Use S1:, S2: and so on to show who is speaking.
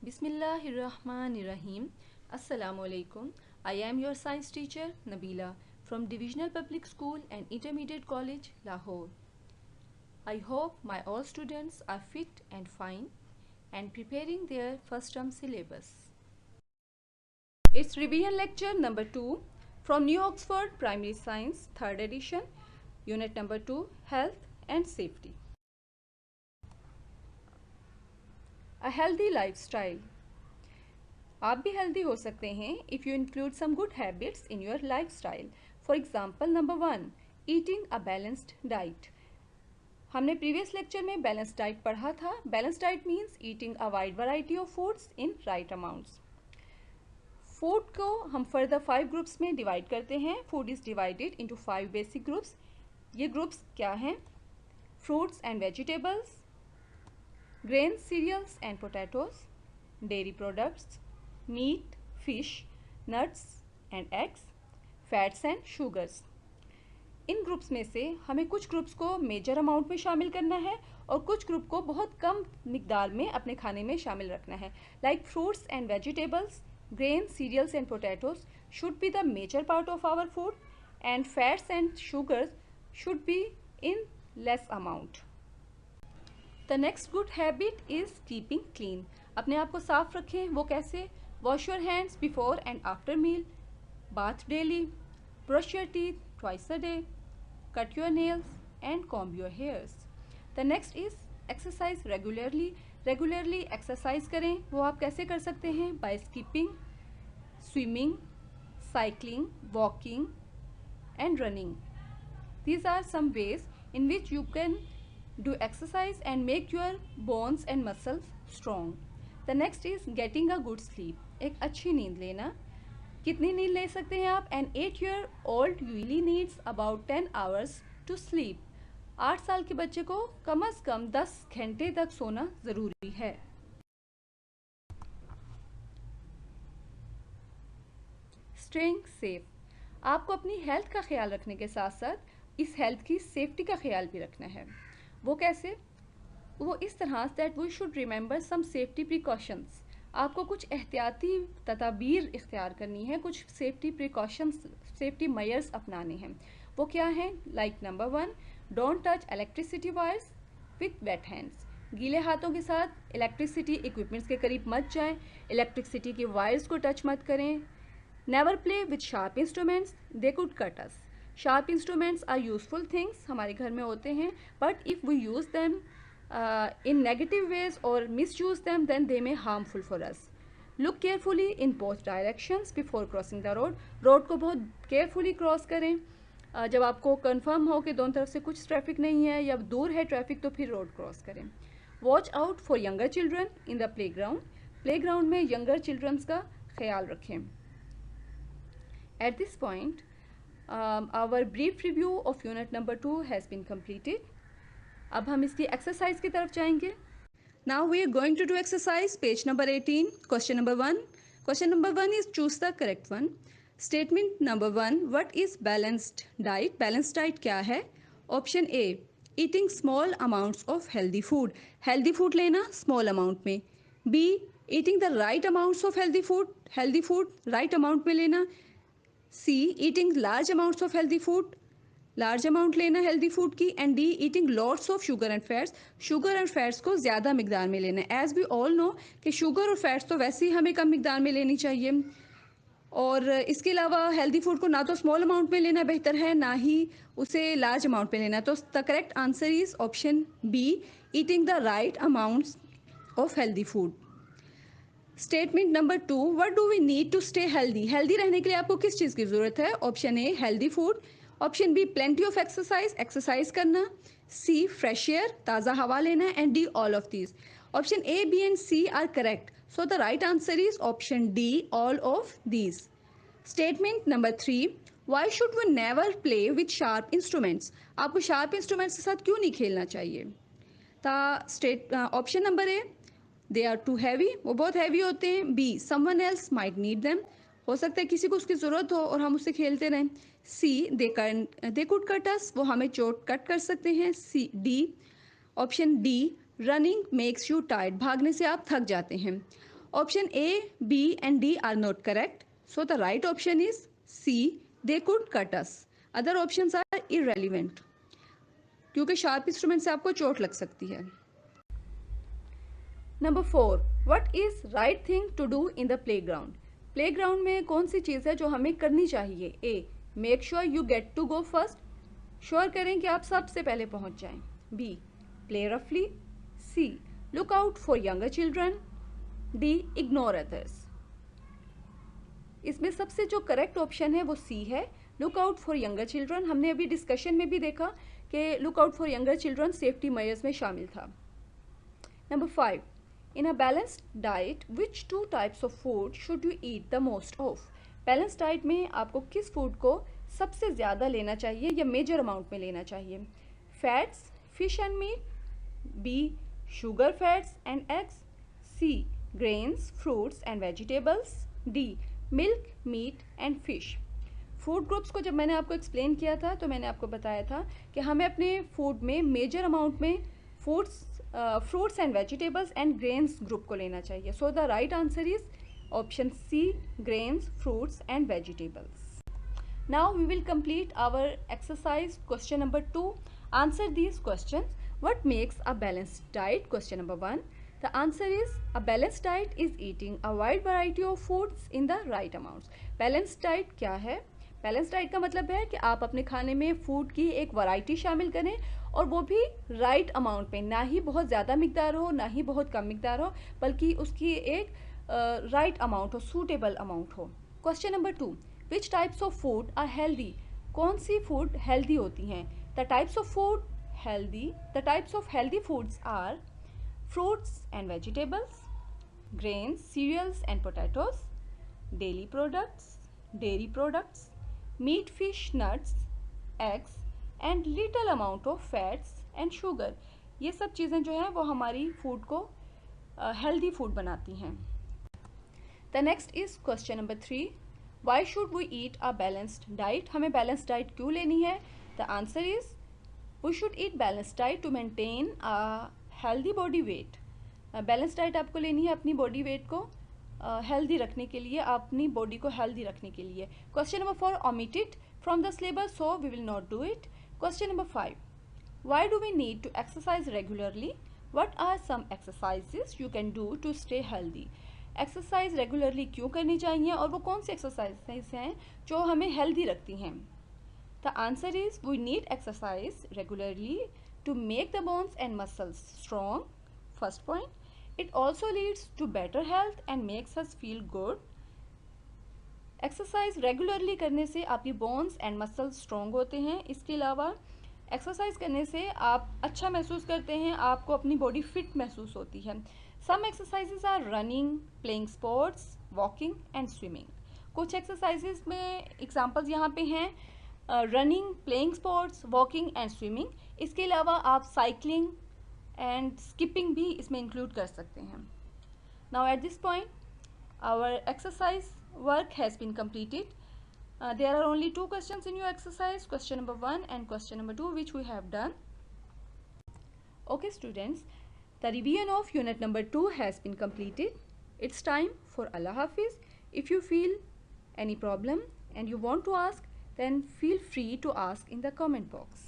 S1: Bismillahirrahmanirrahim. Assalamu alaikum. I am your science teacher Nabila from Divisional Public School and Intermediate College, Lahore. I hope my all students are fit and fine and preparing their first term syllabus. It's revision lecture number 2 from New Oxford Primary Science 3rd edition, unit number 2, Health and Safety. A healthy lifestyle. आप भी healthy हो सकते हैं if you include some good habits in your lifestyle. For example, number 1, eating a balanced diet. हमने previous lecture में balanced diet पढ़ा था. Balanced diet means eating a wide variety of foods in right amounts. Food को हम further 5 groups में divide करते हैं. Food is divided into 5 basic groups. ये ग्रुप्स क्या हैं? Fruits and vegetables, grains, cereals and potatoes, dairy products, meat, fish, nuts and eggs, fats and sugars. In groups में से हमें कुछ ग्रुप्स को मेजर अमाउंट में शामिल करना है और कुछ ग्रुप को बहुत कम मिकदार में अपने खाने में शामिल रखना है. Like fruits and vegetables, grains, cereals and potatoes should be the major part of our food and fats and sugars should be in less amount. The next good habit is keeping clean. अपने आप को साफ रखें. वो कैसे? Wash your hands before and after meal, bath daily, brush your teeth twice a day, cut your nails and comb your hairs. The next is exercise regularly. Regularly exercise करें. वो आप कैसे कर सकते हैं? By skipping, swimming, cycling, walking and running. These are some ways in which you can do exercise and make your bones and muscles strong. The next is getting a good sleep. एक अच्छी नींद लेना. कितनी नींद ले सकते हैं आप? An 8-year-old usually needs about 10 hours to sleep. 8 साल के बच्चे को कम से कम 10 घंटे तक सोना ज़रूरी है. Staying safe. आपको अपनी हेल्थ का ख्याल रखने के साथ साथ इस हेल्थ की सेफ्टी का ख्याल भी रखना है. वो कैसे? वो इस तरह that we should remember some safety precautions. आपको कुछ एहतियाती तदाबीर इख्तियार करनी है, कुछ सेफ्टी प्रिकॉशंस, सेफ्टी मेजर्स अपनाने हैं. वो क्या हैं? Like number 1, don't touch electricity wires with wet hands. गीले हाथों के साथ इलेक्ट्रिसिटी इक्विपमेंट्स के करीब मत जाएं. इलेक्ट्रिसिटी के वायर्स को टच मत करें. Never play with sharp instruments, they could cut us. Sharp instruments are useful things, हमारे घर में होते हैं, but if we use them in negative ways और misuse them then they may harmful for us. Look carefully in both directions before crossing the road. Road को बहुत carefully cross करें. जब आपको कंफर्म हो कि दोनों तरफ से कुछ ट्रैफिक नहीं है या दूर है ट्रैफिक तो फिर रोड क्रॉस करें. Watch out for younger children in the playground. Playground में यंगर चिल्ड्रंस का ख्याल रखें. Eight this point our brief review of unit number 2 has been completed. अब हम इसकी एक्सरसाइज की तरफ जाएंगे. Now we are going to do exercise page number 18. Question number 1. Question number 1 is choose the correct one. Statement number 1, what is balanced diet? Balanced diet क्या है? Option A, eating small amounts of healthy food. Healthy food लेना small amount में. B, eating the right amounts of healthy food. Healthy food right amount में लेना. C, eating large amounts of healthy food, large amount लेना healthy food की. And D, eating lots of sugar and fats. Sugar और fats को ज़्यादा मिकदार में लेना है. एज वी ऑल नो कि शुगर और फैट्स तो वैसे ही हमें कम मिकदार में लेनी चाहिए और इसके अलावा हेल्दी फूड को ना तो स्मॉल अमाउंट में लेना बेहतर है ना ही उसे लार्ज अमाउंट में लेना. तो the correct answer is option B, eating the right amounts of healthy food. Statement number 2, what do we need to stay healthy. Healthy रहने के लिए आपको किस चीज़ की ज़रूरत है? Option A, healthy food. Option B, plenty of exercise, exercise करना. सी, फ्रेश एयर, ताज़ा हवा लेना. And D, all of these. Option A, B and C are correct. So the right answer is option D, all of these. Statement number 3, why should we never play with sharp instruments. आपको sharp instruments के साथ क्यों नहीं खेलना चाहिए? Option number A, they are too heavy, वो बहुत heavy होते हैं. B, someone else might need them, हो सकता है किसी को उसकी ज़रूरत हो और हम उससे खेलते रहें. सी, दे कुड कट अस, वो हमें चोट कट कर सकते हैं. C, D, option D, running makes you tired, भागने से आप थक जाते हैं. Option A, B and D are not correct. So the right option is C. They could cut us. Other options are irrelevant. क्योंकि sharp instrument से आपको चोट लग सकती है. Number 4. What is right thing to do in the playground? Playground में कौन सी चीज़ है जो हमें करनी चाहिए? A. Make sure you get to go first. Sure करें कि आप सबसे पहले पहुंच जाएं. B. Play roughly. C. Look out for younger children. D. Ignore others. इसमें सबसे जो करेक्ट ऑप्शन है वो सी है. Look out for younger children. हमने अभी डिस्कशन में भी देखा कि look out for younger children safety measures में शामिल था. Number 5. In a balanced diet which 2 types of food should you eat the most of? Balance diet में आपको किस फूड को सबसे ज़्यादा लेना चाहिए या मेजर अमाउंट में लेना चाहिए? Fats, fish and meat. B. Sugar, fats and eggs. C. Grains, fruits and vegetables. D. Milk, meat and fish. Food groups को जब मैंने आपको एक्सप्लेन किया था तो मैंने आपको बताया था कि हमें अपने फूड में मेजर अमाउंट में fruits and vegetables and grains group को लेना चाहिए. So the right answer is option C, grains, fruits and vegetables. Now we will complete our exercise. Question number 2. Answer these questions. What makes a balanced diet? Question number 1. The answer is a balanced diet is eating a wide variety of foods in the right amounts. Balanced diet क्या है? Balanced diet का मतलब है कि आप अपने खाने में फूड की एक वैरायटी शामिल करें और वो भी राइट अमाउंट में. ना ही बहुत ज़्यादा मिकदार हो, ना ही बहुत कम मिकदार हो, बल्कि उसकी एक राइट अमाउंट हो, सूटेबल अमाउंट हो. Question number 2. Which types of food are healthy? कौन सी फूड हेल्दी होती हैं? The types of healthy foods are fruits and vegetables, grains, cereals and potatoes, dairy products, meat, fish, nuts, eggs and little amount of fats and sugar. ये सब चीज़ें जो हैं वो हमारी फूड को हेल्दी फूड बनाती हैं. The next is question number 3. Why should we eat a balanced diet? हमें बैलेंस डाइट क्यों लेनी है? The answer is we should eat balanced diet to maintain a healthy body weight. Balance diet आपको लेनी है अपनी बॉडी वेट को healthy रखने के लिए, अपनी बॉडी को हेल्दी रखने के लिए. Question number 4 omitted from the syllabus, so we will not do it. Question number 5. Why do we need to exercise regularly? What are some exercises you can do to stay healthy? Exercise regularly क्यों करनी चाहिए और वो कौन सी exercise हैं जो हमें healthy रखती हैं? The answer is we need exercise regularly to make the bones and muscles strong. First point. It also leads to better health and makes us feel good. Exercise regularly करने से आपकी bones and muscles strong होते हैं. इसके अलावा exercise करने से आप अच्छा महसूस करते हैं, आपको अपनी बॉडी फिट महसूस होती है. Some exercises are running, playing sports, walking and swimming. कुछ एक्सरसाइजेज में एग्जांपल्स यहाँ पे हैं running, playing sports, walking and swimming. इसके अलावा आप साइकिलिंग एंड स्किपिंग भी इसमें इंक्लूड कर सकते हैं. Now at this point our exercise work has been completed. There are only 2 questions in your exercise, question number 1 and question number 2, which we have done. Okay students, the revision of unit number 2 has been completed. It's time for Allah Hafiz. If you feel any problem and you want to ask, then feel free to ask in the comment box.